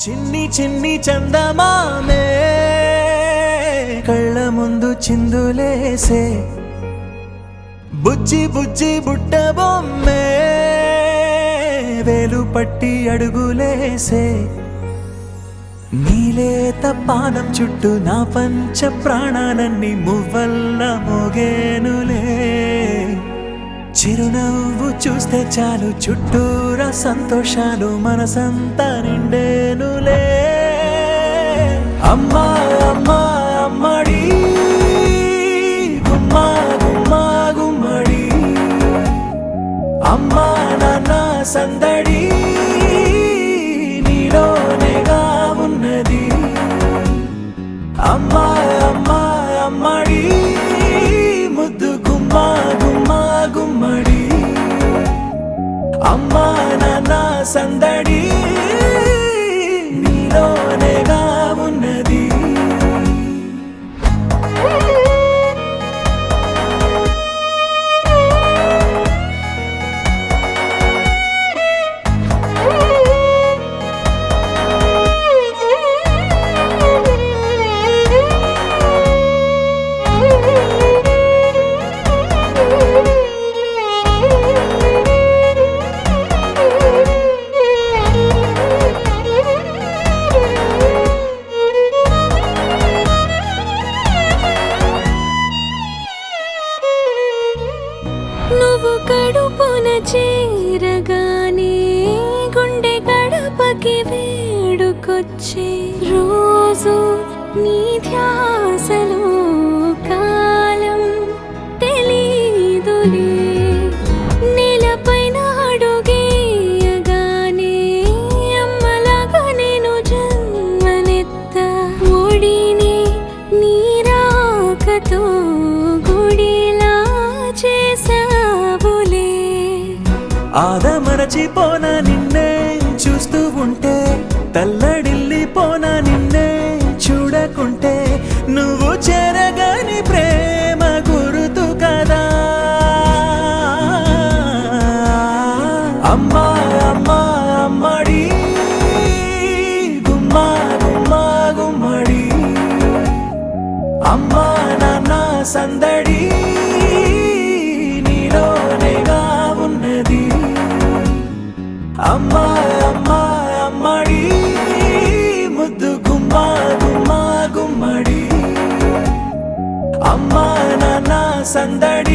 చిన్ని చిన్ని చందమామే కళ్ళ ముందు చిందులేసే బుజ్జి బుజ్జి బుట్ట బొమ్మే వేలు పట్టి అడుగులేసే నీలేత పానం చుట్టూ నా పంచ ప్రాణాలన్నీ మువ్వల్ల మోగేనులే చిరునవ్వు చూస్తే చాలు చుట్టూరా సంతోషాలు మనసంతా నిండేనులే అమ్మా అమ్మా అమ్మడి గుమ్మా గుమ్మా గుమ్మడి అమ్మా నాన్న సందడి నీలోనేగా ఉన్నది అమ్మా అమ్మా అమ్మడి ముద్దు గుమ్మా గుమ్మా గుమ్మడి అమ్మా నాన్న సందడి నీలోనేగా ఉన్నది నువ్వు కడుపున చేరగానే గుండె గడపకి వేడుకొచ్చే రోజు నీ ధ్యాసలో కాలం తెలీదులే నేలపైన అడుగేయగానే అమ్మలాగా నేను జన్మనెత్త ఒడిని నీ రాకతో గుడిలా చేసావులే ఆదమరచిపోన నిన్నే చూస్తూ ఉంటే తల్లడిల్లిపోన నిన్నే చూడకుంటే నువ్వు చెరగని ప్రేమ గురుతు కదా అమ్మా అమ్మా అమ్మడి గుమ్మా గుమ్మా గుమ్మడి అమ్మా నాన్న సందడి నీలోనేగా ఉన్నది అమ్మా అమ్మా అమ్మడి ముద్దు గుమ్మా గుమ్మా గుమ్మడి అమ్మా నాన్న సందడి